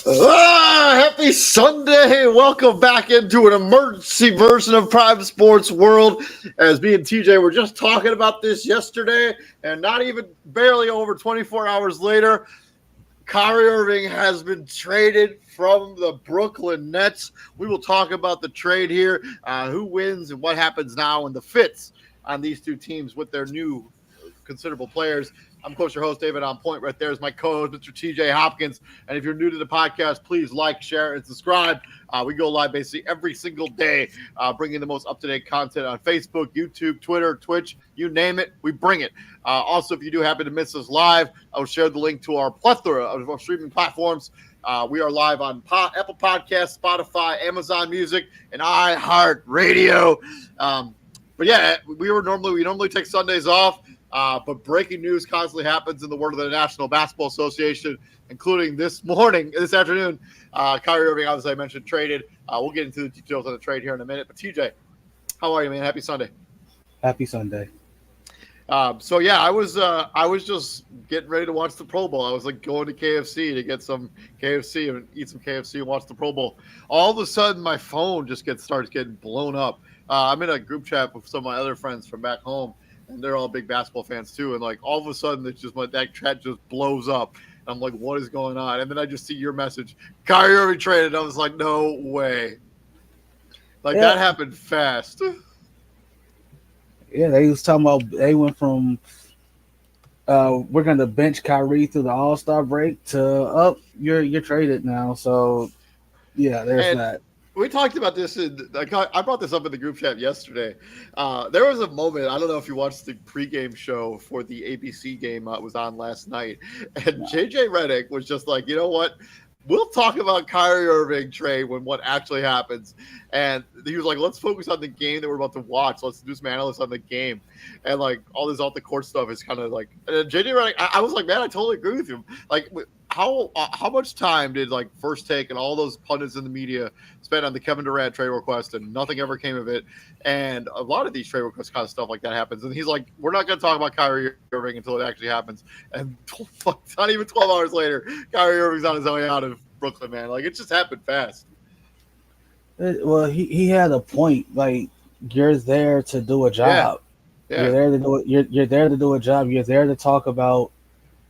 Happy Sunday. Welcome back into an emergency version of Prime Sports World. As me and TJ were just talking about this yesterday, and not even barely over 24 hours later, Kyrie Irving has been traded from the Brooklyn Nets. We will talk about the trade here, who wins and what happens now, and the fits on these two teams with their new considerable players. I'm Coach, your host, David On Point. Right there is my co-host, Mr. TJ Hopkins. And if you're new to the podcast, please like, share, and subscribe. We go live basically every single day, bringing the most up-to-date content on Facebook, YouTube, Twitter, Twitch, you name it, we bring it. Also, if you do happen to miss us live, I will share the link to our plethora of our streaming platforms. We are live on Apple Podcasts, Spotify, Amazon Music, and iHeartRadio. But yeah, we normally take Sundays off. But breaking news constantly happens in the world of the National Basketball Association, including this afternoon. Kyrie Irving, obviously I mentioned, traded. We'll get into the details of the trade here in a minute. But TJ, how are you, man? Happy Sunday. Happy Sunday. So yeah, I was just getting ready to watch the Pro Bowl. I was like going to KFC to get some KFC and eat some KFC and watch the Pro Bowl. All of a sudden, my phone just starts getting blown up. I'm in a group chat with some of my other friends from back home, and they're all big basketball fans too. And like all of a sudden, it's just like that chat just blows up. And I'm like, what is going on? And then I just see your message, Kyrie Irving traded. I was like, no way. Like that happened fast. Yeah, they was talking about they went from we're gonna bench Kyrie through the All-Star break to you're traded now. So yeah, there's that. We talked about this I brought this up in the group chat yesterday. There was a moment, I don't know if you watched the pregame show for the ABC game was on last night, and JJ Redick was just like, you know what? We'll talk about Kyrie Irving trade when what actually happens. And he was like, let's focus on the game that we're about to watch. Let's do some analysis on the game. And like all this off the court stuff is kind of like, and JJ Redick, I was like, man, I totally agree with you. Like how much time did like First Take and all those pundits in the media spend on the Kevin Durant trade request and nothing ever came of it? And a lot of these trade requests kind of stuff like that happens. And he's like, we're not going to talk about Kyrie Irving until it actually happens. And not even 12 hours later, Kyrie Irving's on his way out of Brooklyn, man. Like it just happened fast. Well, he had a point. Like you're there to do a job. Yeah. You're there to do it. You're there to do a job. You're there to talk about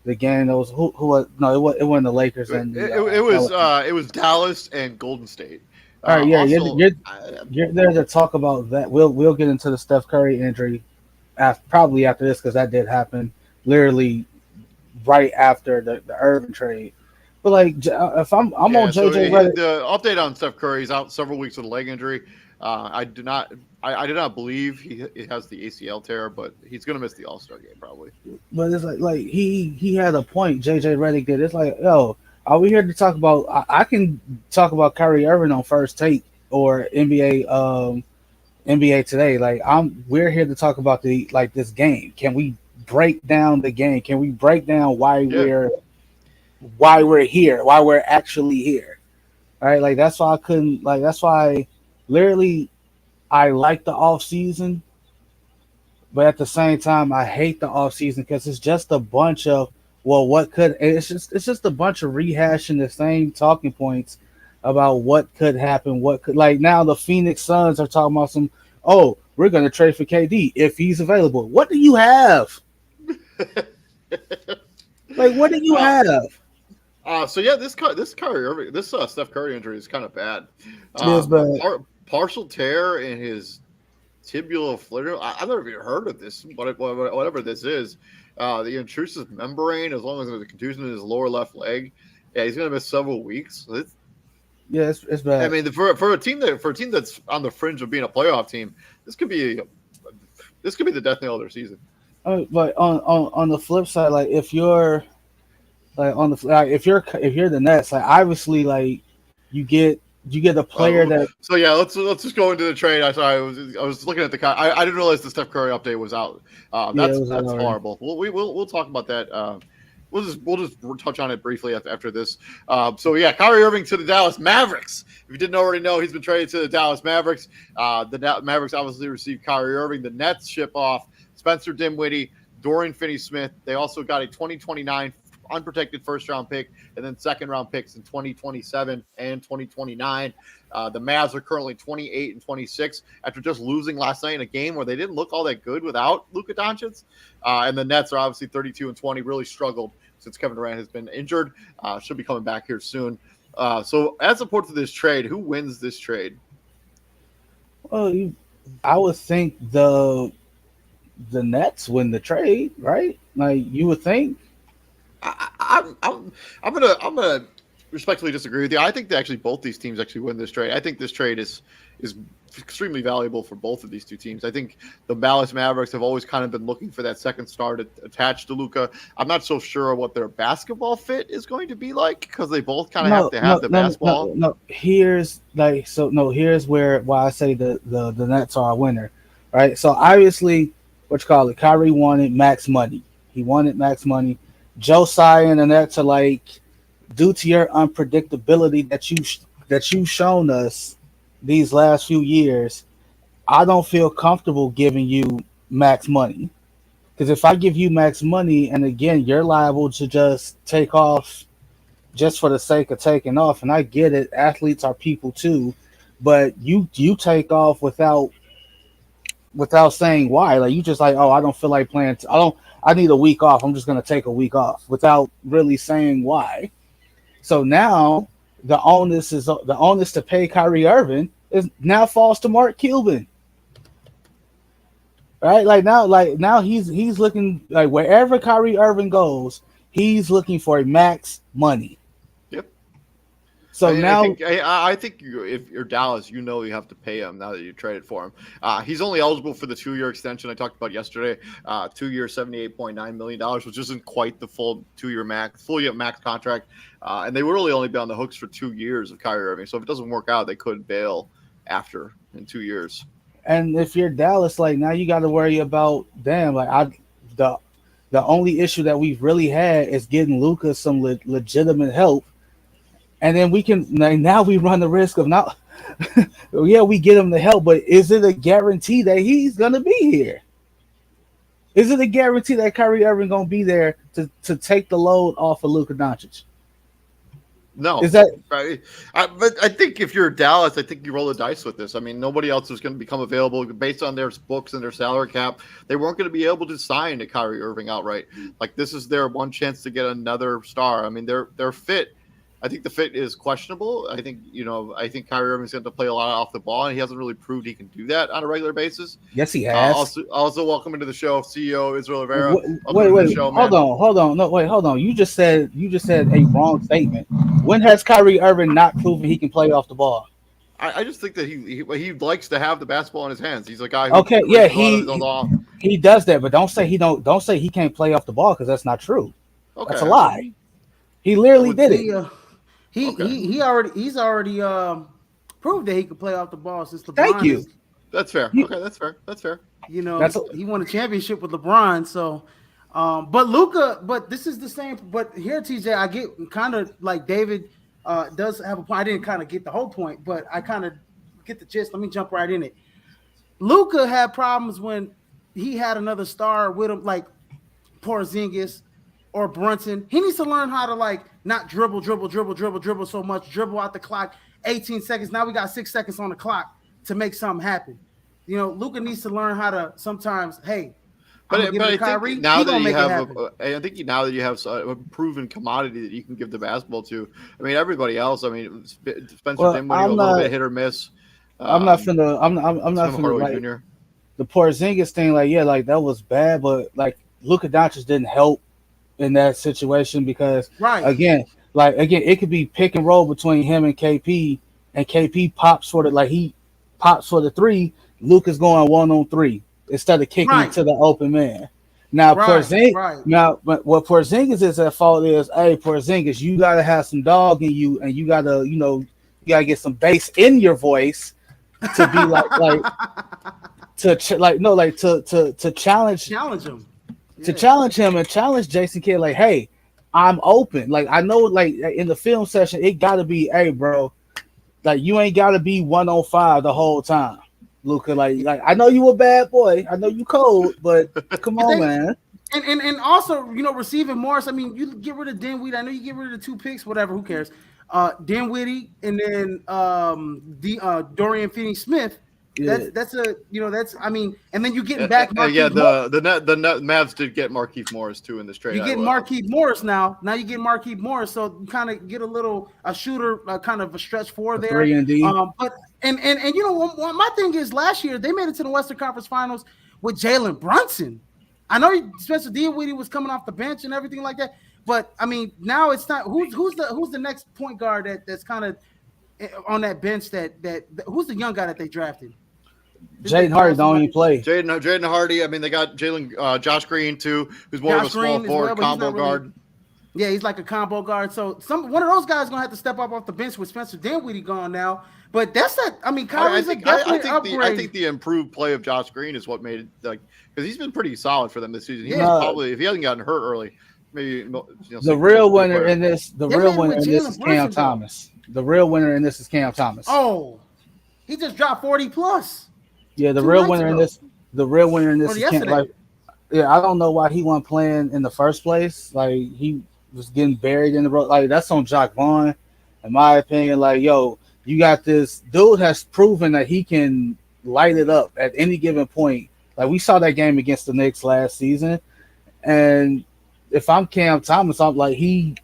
the game. That was who was no, it wasn't the Lakers and it was Dallas and Golden State. All right, you're there to talk about that. We'll get into the Steph Curry injury probably after this because that did happen literally right after the Irving trade. But like, if I'm on JJ Redick, the update on Steph Curry, he's out several weeks with a leg injury. I do not believe he has the ACL tear, but he's going to miss the All-Star game probably. But it's like he had a point. JJ Redick did. It's like, yo, are we here to talk about? I can talk about Kyrie Irving on First Take or NBA Today. Like we're here to talk about this game. Can we break down the game? Can we break down why we're here? Why we're actually here? All right, like that's why I couldn't. Like that's why, literally, I like the off season, but at the same time, I hate the off season because it's just a bunch of it's just a bunch of rehashing the same talking points about what could happen, like now the Phoenix Suns are talking about we're gonna trade for KD if he's available. What do you have? Like what do you have? So yeah, this Kyrie Irving, this Steph Curry injury is kind of bad. Partial tear in his tibial flator. I've never even heard of this. Whatever this is, the intrusive membrane. As long as there's a contusion in his lower left leg, yeah, he's gonna miss several weeks. It's bad. I mean, for a team that's on the fringe of being a playoff team, this could be the death knell of their season. But on the flip side, like if you're if you're the Nets, like obviously like you get a player that. So yeah, let's just go into the trade. I was looking at I didn't realize the Steph Curry update was out. That's horrible. We'll talk about that. We'll just touch on it briefly after this. So yeah, Kyrie Irving to the Dallas Mavericks. If you didn't already know, he's been traded to the Dallas Mavericks. The Mavericks obviously received Kyrie Irving. The Nets ship off Spencer Dinwiddie, Dorian Finney-Smith. They also got a 2029 unprotected first-round pick and then second-round picks in 2027 and 2029. The Mavs are currently 28 and 26 after just losing last night in a game where they didn't look all that good without Luka Doncic. And the Nets are obviously 32 and 20, really struggled since Kevin Durant has been injured. Should be coming back here soon. So as opposed to this trade, who wins this trade? Well, I would think the Nets win the trade, right? Like you would think. I'm gonna respectfully disagree with you. I think that actually both these teams actually win this trade. I think this trade is extremely valuable for both of these two teams. I think the Dallas Mavericks have always kind of been looking for that second star to attach to Luka. I'm not so sure what their basketball fit is going to be like because they both kind of have to have the basketball. Here's why I say the Nets are a winner, right? So obviously, Kyrie wanted max money. He wanted max money. Josiah and the Nets are like, due to your unpredictability that you've shown us these last few years, I don't feel comfortable giving you max money. Because if I give you max money, and again, you're liable to just take off just for the sake of taking off. And I get it, athletes are people too, but you take off without saying why. Like you just like, oh, I don't feel like playing. I need a week off. I'm just gonna take a week off without really saying why. So now the onus to pay Kyrie Irving now falls to Mark Cuban. Right? Like now he's looking like wherever Kyrie Irving goes, he's looking for max money. Yep. So I think if you're Dallas, you have to pay him now that you traded for him. He's only eligible for the 2-year extension I talked about yesterday. 2 years, $78.9 million, which isn't quite the full 2-year max contract. And they would really only be on the hooks for 2 years of Kyrie Irving. So if it doesn't work out, they could bail after in 2 years. And if you're Dallas, like now you got to worry about the only issue that we've really had is getting Luka some legitimate help. And then now we run the risk of not, we get him the help, but is it a guarantee that he's going to be here? Is it a guarantee that Kyrie Irving going to be there to take the load off of Luka Doncic? No. Is that right? But I think if you're Dallas, I think you roll the dice with this. I mean, nobody else is going to become available based on their books and their salary cap. They weren't going to be able to sign to Kyrie Irving outright. Like this is their one chance to get another star. I mean, they're fit. I think the fit is questionable. I think Kyrie Irving's going to play a lot off the ball, and he hasn't really proved he can do that on a regular basis. Yes, he has. Also welcome into the show, CEO Israel Rivera. Wait, hold on. No, wait, hold on. You just said a wrong statement. When has Kyrie Irving not proven he can play off the ball? I just think that he likes to have the basketball in his hands. He's a guy. He does that, but don't say he can't play off the ball because that's not true. Okay, that's a lie. He literally did it. He's already proved that he could play off the ball since LeBron. Thank you. That's fair. Okay, that's fair. He won a championship with LeBron. So, but Luka, but this is the same. But here, TJ, I get kind of like David does have a point. I didn't kind of get the whole point, but I kind of get the gist. Let me jump right in it. Luka had problems when he had another star with him, like Porzingis or Brunson. He needs to learn how to not dribble so much, dribble out the clock, 18 seconds. Now we got 6 seconds on the clock to make something happen. Luka needs to learn how to sometimes, hey, but I think now that you have a proven commodity that you can give the basketball to, I mean, everybody else, I mean, Spencer Dinwiddie, a little bit hit or miss. I'm not finna the Porzingis thing, that was bad, but Luka Doncic didn't help in that situation because again, it could be pick and roll between him and KP pops for the three. Luka's going 1-on-3 instead of kicking it to the open man. Now but what Porzingis is at fault is, hey, Porzingis, you gotta have some dog in you, and you gotta get some bass in your voice to be to challenge him. To challenge him and challenge Jason Kidd, hey, I'm open. I know, in the film session, it got to be, hey, bro, you ain't got to be 105 the whole time, Luka. I know you a bad boy. I know you cold, but come on, man. And also, receiving Morris. I mean, you get rid of Dinwiddie. I know you get rid of the 2 picks, whatever. Who cares? Dinwiddie and then Dorian Finney-Smith. Yeah. I mean, and then you getting back Markieff Morris. The Mavs did get Markieff Morris too in this trade. You get Markieff Morris now. Now you get Markieff Morris, so you kind of get a shooter, kind of a stretch 4 there. 3 and D. But my thing is, last year they made it to the Western Conference Finals with Jalen Brunson. I know Spencer Dinwiddie was coming off the bench and everything like that, but I mean, now it's not. Who's the next point guard that's kind of on that bench? That who's the young guy that they drafted? Jaden Hardy don't even play. Jaden Hardy. I mean, they got Josh Green too, who's more of a small forward combo guard. Yeah, he's like a combo guard. So one of those guys gonna have to step up off the bench with Spencer Dinwiddie gone now. But that's not. I mean, Kyrie's upgrade. I think the improved play of Josh Green is what made it because he's been pretty solid for them this season. He probably, if he hasn't gotten hurt early, maybe the real winner in this. The real winner in this is Cam Thomas. The real winner in this is Cam Thomas. Oh, he just dropped 40 plus. Yeah, the real winner in this. The real winner in this is Cam. I don't know why he wasn't playing in the first place. Like he was getting buried in the road. Like that's on Jacque Vaughn, in my opinion. Like you got this dude has proven that he can light it up at any given point. Like we saw that game against the Knicks last season, and if I'm Cam Thomas, I'm like he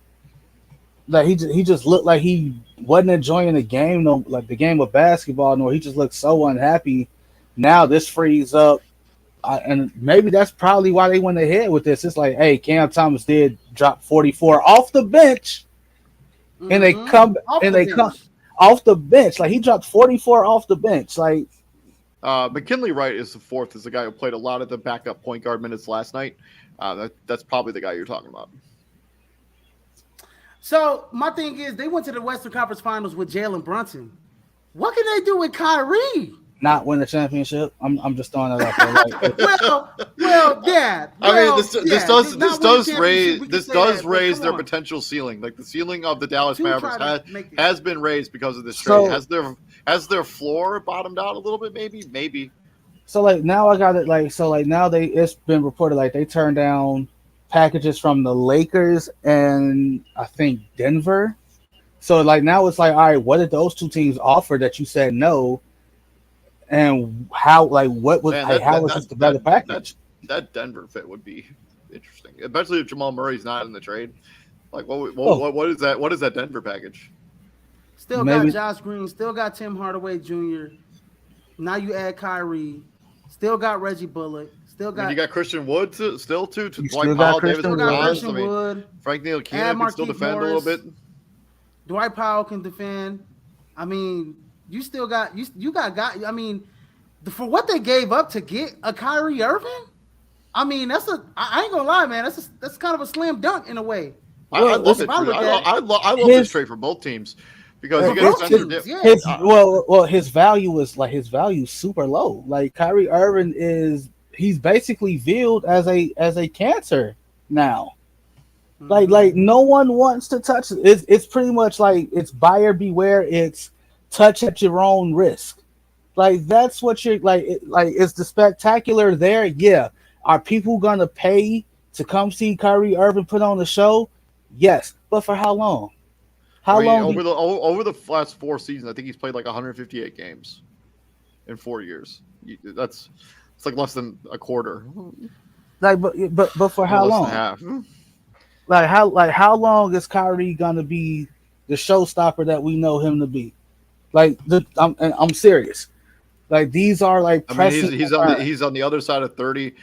just looked like he wasn't enjoying the game, like the game of basketball. Nor he just looked so unhappy. Now this frees up, and maybe that's probably why they went ahead with this. It's like, hey, Cam Thomas did drop 44 off the bench, and they come off the bench. Like he dropped 44 off the bench. Like McKinley Wright is the fourth. Is the guy who played a lot of the backup point guard minutes last night. That's probably the guy you're talking about. So my thing is, they went to the Western Conference Finals with Jalen Brunson. What can they do with Kyrie? Not win a championship. I'm just throwing that out there. Yeah. I mean, this does raise their potential ceiling. Like the ceiling of the Dallas Mavericks has been raised because of this trade. Has their floor bottomed out a little bit? Maybe. So like now I got it. Now it's been reported like they turned down packages from the Lakers and I think Denver. So like now it's like, all right, what did those two teams offer that you said no? And how, like, what was, how was this the better package? That Denver fit would be interesting, especially if Jamal Murray's not in the trade. Like, what is that? What is that Denver package? Still got Josh Green, still got Tim Hardaway Jr. Now you add Kyrie, still got Reggie Bullock, still got. You got Christian Wood still to Dwight Powell, Davis Bertans. Frank Ntilikina can still defend a little bit. Dwight Powell can defend. I mean. You still got you got. I mean, for what they gave up to get a Kyrie Irving, I mean I ain't gonna lie, man. That's kind of a slam dunk in a way. I love it. I love this trade for both teams because you get Spencer Dinwiddie. His value is super low. Like Kyrie Irving he's basically viewed as a cancer now. Mm-hmm. Like no one wants to touch it. It's pretty much like it's buyer beware. It's touch at your own risk. Like that's what you're like. Is the spectacular there? Yeah. Are people gonna pay to come see Kyrie Irving put on the show? Yes, but for how long? Over the last 4 seasons, I think he's played like 158 games in 4 years. It's like less than a quarter. Like, but for how long? Half. Like how long is Kyrie gonna be the showstopper that we know him to be? Like I'm serious. Like these are like he's on the other side of 30.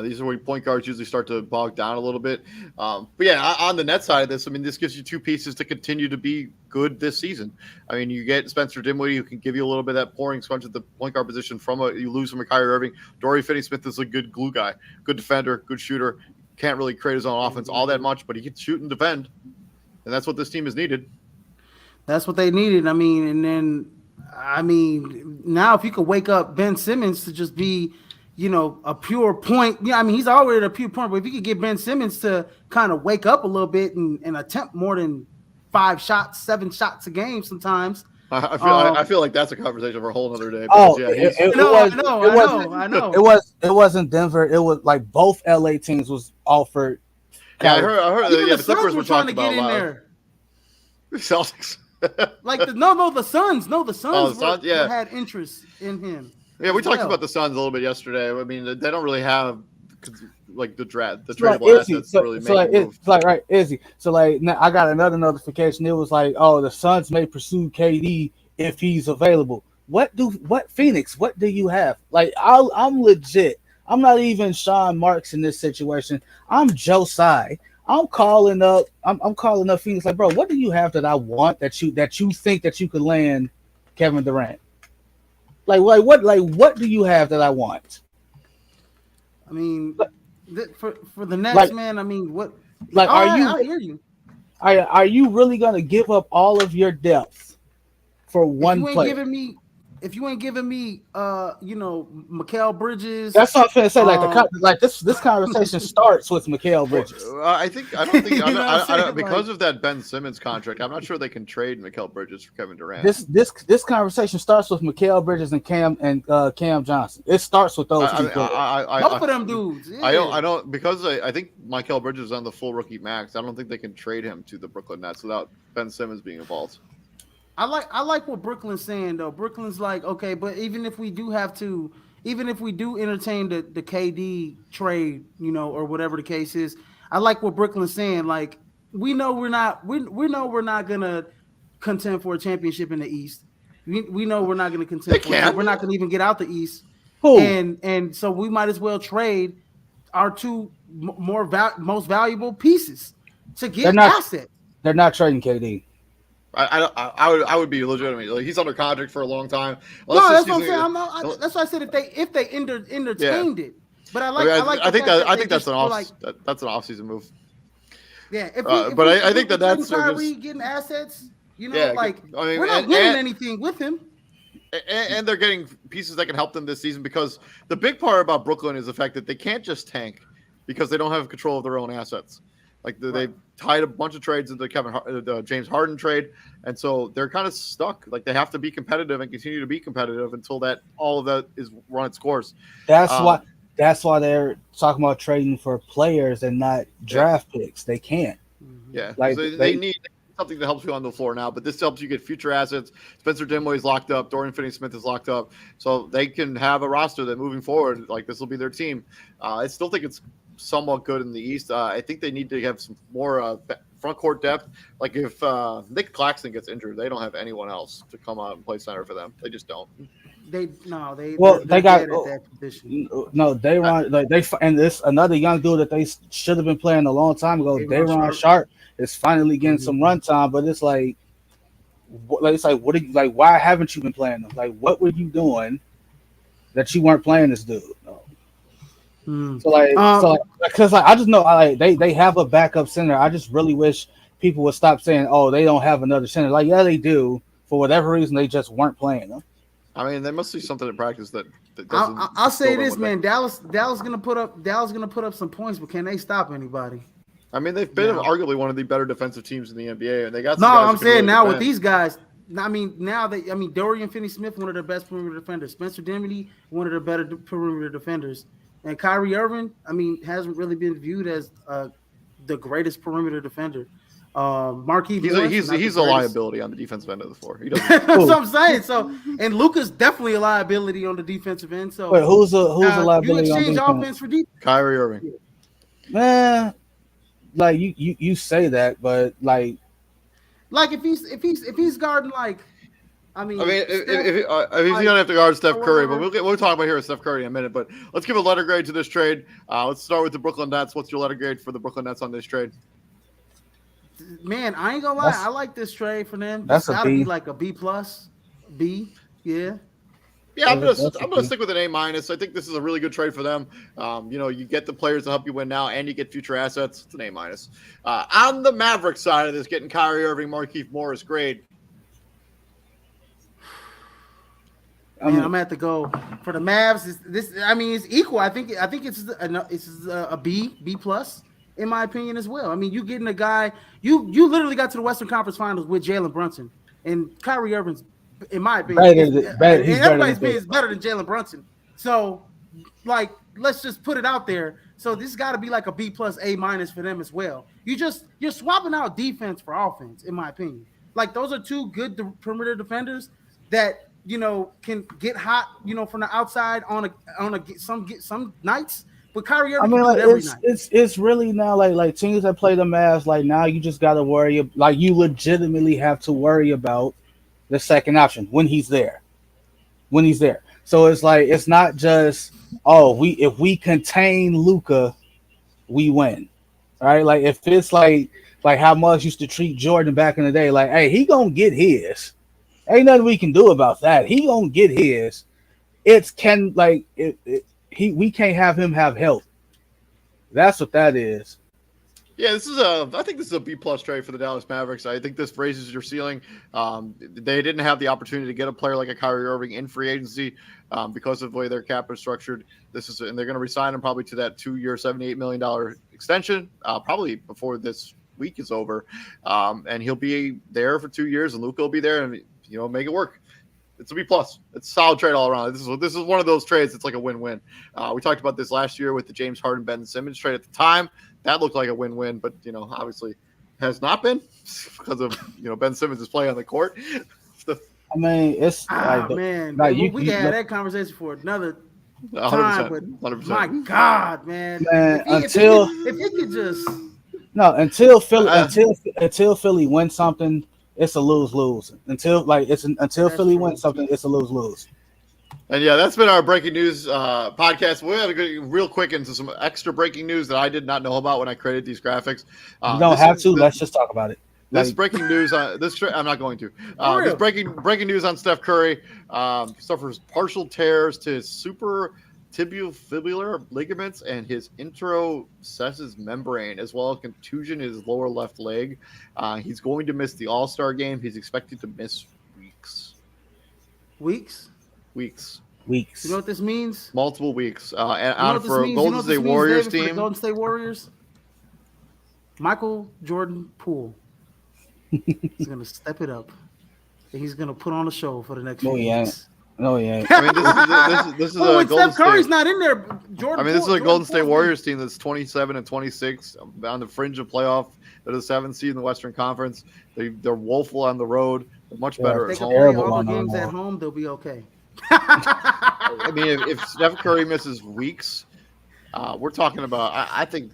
These are where point guards usually start to bog down a little bit. But yeah, on the net side of this, I mean, this gives you 2 pieces to continue to be good this season. I mean, you get Spencer Dinwiddie who can give you a little bit of that pouring sponge at the point guard position you lose from a Kyrie Irving. Dorian Finney-Smith is a good glue guy, good defender, good shooter. Can't really create his own offense all that much, but he can shoot and defend, and that's what this team has needed. That's what they needed. I mean, now if you could wake up Ben Simmons to just be, a pure point. Yeah, I mean, he's already a pure point, but if you could get Ben Simmons to kind of wake up a little bit and attempt more than 5 shots, 7 shots a game sometimes, I feel like that's a conversation for a whole other day. Oh, I know. It wasn't Denver. It was like both LA teams was offered. Yeah, I heard. Even Yeah, the the Clippers Suns were were trying to talking get about in live. there. Celtics. Like the Suns. No, the Suns, Suns, had interest in him. Yeah, we talked about the Suns a little bit yesterday. I mean, they don't really have like the tradable assets to really make a move. It's like right, Izzy. So like now I got another notification. It was like, oh, the Suns may pursue KD if he's available. What Phoenix? What do you have? Like I'm legit. I'm not even Sean Marks in this situation. I'm Joe Tsai. I'm calling up Phoenix like, bro, what do you have that I want that you think that you could land Kevin Durant? Like what do you have that I want? I mean, for the Nets, man. I mean, what? Like, I hear you. Are you really gonna give up all of your depth for one player? If you ain't giving me, Mikal Bridges. That's what I'm trying to say. This conversation starts with Mikal Bridges. I don't think because of that Ben Simmons contract, I'm not sure they can trade Mikal Bridges for Kevin Durant. This conversation starts with Mikal Bridges and Cam Johnson. It starts with those two. Both of them dudes. Yeah. I don't because I think Mikal Bridges is on the full rookie max. I don't think they can trade him to the Brooklyn Nets without Ben Simmons being involved. I like what Brooklyn's saying though. Brooklyn's like, okay, but even if we do entertain the KD trade, or whatever the case is, I like what Brooklyn's saying. Like, we know we're not gonna contend for a championship in the East. We know we're not gonna contend for it. We're not gonna even get out the East. And so we might as well trade our two most valuable pieces to get assets. They're not trading KD. I would be legitimate. Like, he's under contract for a long time. No, that's what I'm saying. That's why I said if they entertained it. But I think that's an off-season move. Yeah, I think that's Kyrie getting assets. We're not winning anything with him. And they're getting pieces that can help them this season, because the big part about Brooklyn is the fact that they can't just tank because they don't have control of their own assets. Like they tied a bunch of trades into the James Harden trade, and so they're kind of stuck. Like, they have to be competitive and continue to be competitive until all of that is run its course. That's why they're talking about trading for players and not draft picks. They can't. Yeah, like they need something that helps you on the floor now, but this helps you get future assets. Spencer Dinwiddie is locked up. Dorian Finney-Smith is locked up, so they can have a roster that moving forward, like, this will be their team. I still think it's somewhat good in the East. I think they need to have some more front court depth. Like, if Nick Claxton gets injured, they don't have anyone else to come out and play center for them. They just don't. They got that position. No, and this another young dude that they should have been playing a long time ago. Day'Ron Sharp is finally getting some run time, but it's like why haven't you been playing them? Like, what were you doing that you weren't playing this dude? No. Because I just know they have a backup center. I just really wish people would stop saying, "Oh, they don't have another center." Like, yeah, they do. For whatever reason, they just weren't playing them. I mean, there must be something in practice that doesn't. I'll say this, man. Dallas gonna put up some points, but can they stop anybody? I mean, they've been arguably one of the better defensive teams in the NBA, and they got. No, I'm saying now with these guys. I mean, Dorian Finney-Smith, one of their best perimeter defenders. Spencer Dinwiddie, one of their better perimeter defenders. And Kyrie Irving, hasn't really been viewed as the greatest perimeter defender. He's a liability on the defensive end of the floor. That's what I'm saying. So, and Luka's definitely a liability on the defensive end. So, wait, who's a liability? You exchange offense for defense. Kyrie Irving. Man, like you say that, but like if he's guarding if he's gonna have to guard Steph Curry, but we'll talk about here with Steph Curry in a minute. But let's give a letter grade to this trade. Let's start with the Brooklyn Nets. What's your letter grade for the Brooklyn Nets on this trade? Man, I ain't gonna lie. I like this trade for them. That's gotta be like a B+, B. Yeah. Yeah, I'm gonna stick with an A-. I think this is a really good trade for them. You get the players to help you win now, and you get future assets. It's an A-. On the Maverick side of this, getting Kyrie Irving, Markieff Morris grade. I'm gonna have to go for the Mavs. It's equal. I think it's a B+, in my opinion as well. I mean, you getting a guy. You literally got to the Western Conference Finals with Jalen Brunson, and Kyrie Irving's in my opinion. He's better Everybody's than opinion is better than Jalen Brunson. So, like, let's just put it out there. So this got to be like a B plus A minus for them as well. You're swapping out defense for offense, in my opinion. Like those are two good perimeter defenders that can get hot, from the outside on some nights. But Kyrie Irving can do it every night. It's really now like teams that play the Mavs, like now you just got to worry, like you legitimately have to worry about the second option when he's there. So it's like it's not just if we contain Luka, we win, right? Like if it's like how Muggs used to treat Jordan back in the day, like hey, he gonna get his. Ain't nothing we can do about that. He gonna get his. We can't have him have help. That's what that is. Yeah, I think this is a B plus trade for the Dallas Mavericks. I think this raises your ceiling. They didn't have the opportunity to get a player like a Kyrie Irving in free agency because of the way their cap is structured. And they're going to resign him probably to that 2-year, $78 million extension, probably before this week is over. And he'll be there for 2 years, and Luka will be there, and make it work. It's a B plus. It's a solid trade all around. This is one of those trades. It's like a win-win. We talked about this last year with the James Harden, Ben Simmons trade at the time. That looked like a win-win, but obviously has not been because of Ben Simmons' play on the court. I mean, it's man. We can have that conversation for another 100%, time. But 100%. my God, man. If he could just until Philly wins something, it's a lose-lose. Until Philly wins something, it's a lose-lose. And yeah, that's been our breaking news podcast. We're going to go real quick into some extra breaking news that I did not know about when I created these graphics. You don't have to. Let's just talk about it. This breaking news on this. I'm not going to. This breaking news on Steph Curry suffers partial tears to his suprafibular ligaments and his interocephalus membrane, as well as contusion in his lower left leg. He's going to miss the All-Star game. He's expected to miss weeks. You know what this means? Multiple weeks. For Golden State Warriors team. Golden State Warriors. Michael Jordan Poole. He's gonna step it up. And he's gonna put on a show for the next few weeks. No, he ain't. I mean, this is a Golden Steph Curry's State. not in there. Jordan. This is a Golden State Warriors team that's 27 and 26 on the fringe of playoff. They're the 7th seed in the Western Conference. They're woeful on the road. They're much better They at can home. play all the games at home. They'll be okay. I mean, if Steph Curry misses weeks, we're talking about. I think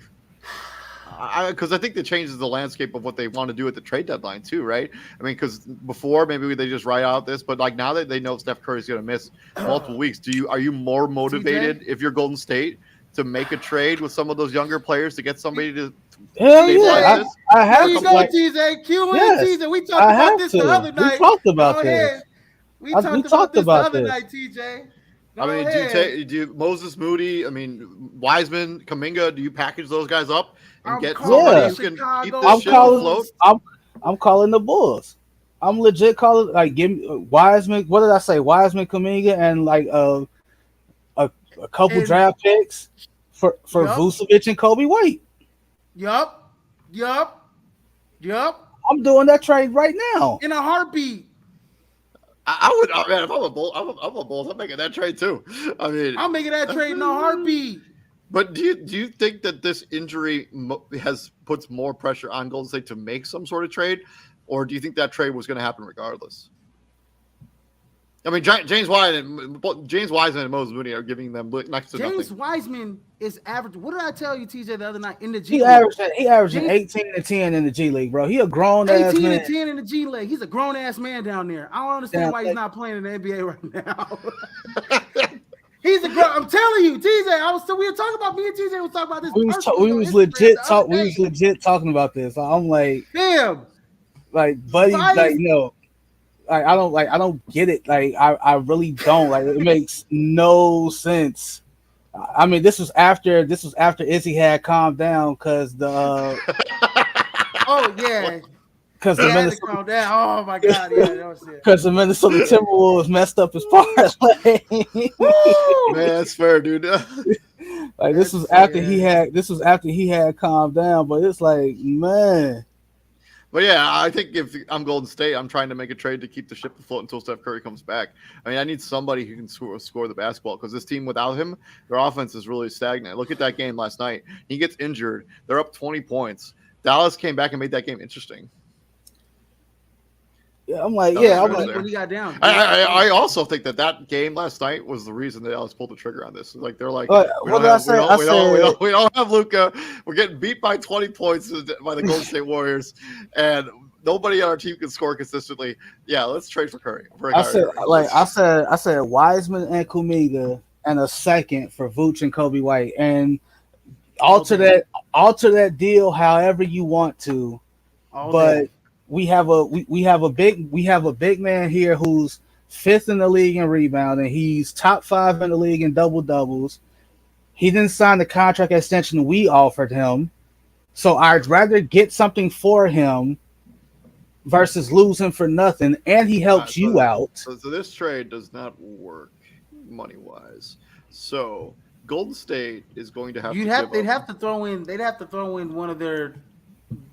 that changes the landscape of what they want to do at the trade deadline too, right? I mean, because before maybe they just write out this, but like now that they know Steph Curry's going to miss multiple weeks, are you more motivated if you're Golden State to make a trade with some of those younger players to get somebody to? Hell yeah, I have to. TJ, Q and TJ. We talked about this the other night. We talked about this. We talked about this the other night, TJ. Do you Moses Moody? I mean, Wiseman, Kuminga. Do you package those guys up and get somebody who can keep this shit afloat? I'm calling the Bulls. I'm legit calling give me Wiseman. What did I say? Wiseman, Kuminga, and a couple draft picks for Vucevic and Kobe White. Yup. I'm doing that trade right now in a heartbeat. I would, man. If I'm a Bulls, I'm making that trade too. I mean, I'm making that trade in a heartbeat. But do you think that this injury puts more pressure on Golden State to make some sort of trade, or do you think that trade was going to happen regardless? I mean, James Wiseman and Moses Moody are giving them next to nothing. James Wiseman is average. What did I tell you, TJ, the other night in the G League? He averaging 18 and 10 in the G League, bro. He a grown ass man. 18 and 10 in the G League. He's a grown ass man down there. I don't understand why he's not playing in the NBA right now. He's a grown. I'm telling you, TJ. We were talking about me and TJ was talking about this. We was legit talking about this. I'm like, damn, like, buddy, I don't get it. I really don't. It makes no sense. I mean, this was after Izzy had calmed down because the oh yeah. Because the Minnesota, oh my God, yeah, that was it. Because the Minnesota Timberwolves messed up his parlay. Man, that's fair, dude. This was after he had calmed down, but it's like, man. But yeah, I think if I'm Golden State, I'm trying to make a trade to keep the ship afloat until Steph Curry comes back. I mean, I need somebody who can score the basketball because this team without him, their offense is really stagnant. Look at that game last night. He gets injured. They're up 20 points. Dallas came back and made that game interesting. Yeah, I'm like, yeah. I'm like, when he got down. I also think that game last night was the reason that Dallas pulled the trigger on this. Like they're like, we don't have Luka. We're getting beat by 20 points by the Golden State Warriors, and nobody on our team can score consistently. Yeah, let's trade for Curry. I said Wiseman and Kuminga and a second for Vooch and Kobe White, and alter that deal however you want to, but. We have a big man here who's 5th in the league in rebound, and he's top 5 in the league in double doubles. He didn't sign the contract extension we offered him, so I'd rather get something for him versus lose him for nothing, and he helps you out. So this trade does not work money wise. So Golden State is going to have they'd have to throw in one of their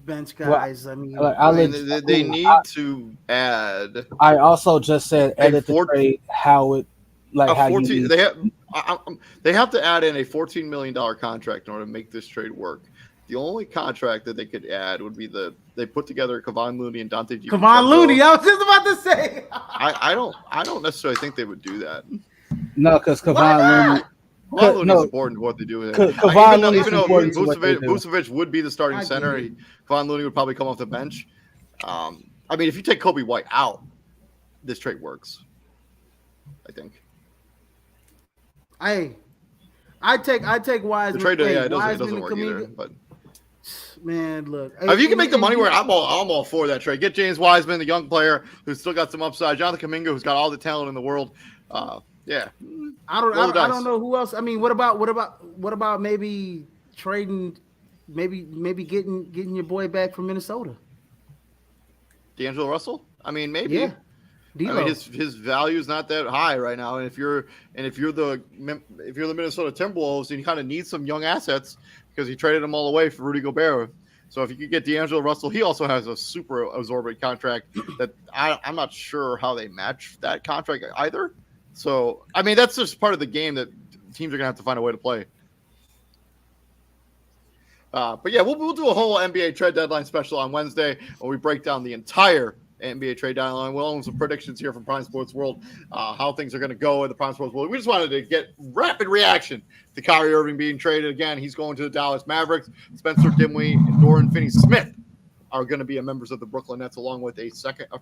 bench guys. Well, I mean, they need to add. I also just said edit the trade how it like how 14, you they have to add in a $14 million contract in order to make this trade work. The only contract that they could add would be they put together Kevon Looney and Dante DiVincenzo. Kevon Looney, I was just about to say. I don't necessarily think they would do that. No, because Kevon Looney. Kevon Looney is important to what they do. Even though Vucevic would be the starting center, Kevon Looney would probably come off the bench. I mean, if you take Kobe White out, this trade works. I think. I take Wiseman. The trade, it doesn't work either. But man, look, if you can make the money work, I'm all for that trade. Get James Wiseman, the young player who's still got some upside. Jonathan Kuminga, who's got all the talent in the world. Yeah, I don't know who else. I mean, what about maybe trading, maybe getting your boy back from Minnesota, D'Angelo Russell? I mean, maybe. Yeah. I mean, his value is not that high right now, and if you're the Minnesota Timberwolves, then you kind of need some young assets because he traded them all away for Rudy Gobert. So if you could get D'Angelo Russell, he also has a super absorbent contract that I'm not sure how they match that contract either. So, I mean, that's just part of the game that teams are going to have to find a way to play. But yeah, we'll do a whole NBA trade deadline special on Wednesday where we break down the entire NBA trade deadline. We'll own some predictions here from Prime Sports World, how things are going to go in the Prime Sports World. We just wanted to get rapid reaction to Kyrie Irving being traded again. He's going to the Dallas Mavericks. Spencer Dinwiddie and Dorian Finney-Smith are going to be members of the Brooklyn Nets, along with a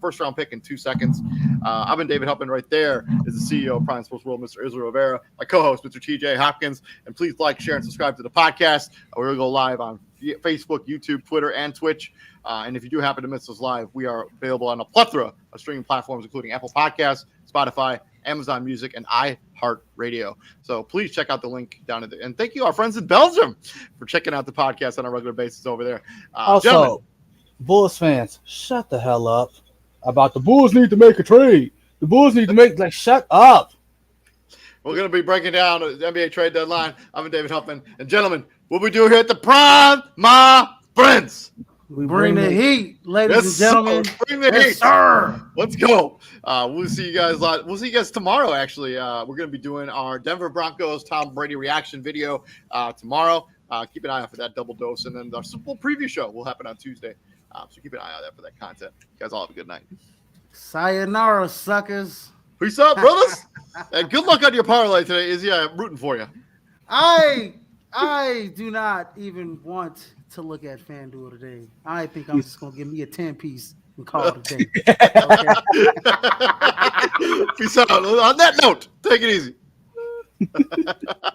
first-round pick in 2 seconds. I've been David Huppin. Right there is the CEO of Prime Sports World, Mr. Israel Rivera, my co-host, Mr. TJ Hopkins. And please like, share, and subscribe to the podcast. We're going to go live on Facebook, YouTube, Twitter, and Twitch. And if you do happen to miss us live, we are available on a plethora of streaming platforms, including Apple Podcasts, Spotify, Amazon Music, and iHeartRadio. So please check out the link down at the and thank you, our friends in Belgium, for checking out the podcast on a regular basis over there. Also, Bulls fans, shut the hell up about the Bulls need to make a trade. The Bulls need to make shut up. We're going to be breaking down the NBA trade deadline. I'm David Huffman. And gentlemen, what we do here at the Prime, my friends. We bring the heat, ladies and gentlemen. Bring the heat, sir. Let's go. We'll see you guys. We'll see you guys tomorrow. Actually, we're going to be doing our Denver Broncos Tom Brady reaction video tomorrow. Keep an eye out for that double dose, and then our Super Bowl preview show will happen on Tuesday. So keep an eye out for that content. You guys all have a good night. Sayonara, suckers. Peace out, brothers. And good luck on your parlay today, Izzy. I'm rooting for you. I do not even want to look at FanDuel today. I think I'm just going to give me a 10-piece and call it a day. Peace out. On that note, take it easy.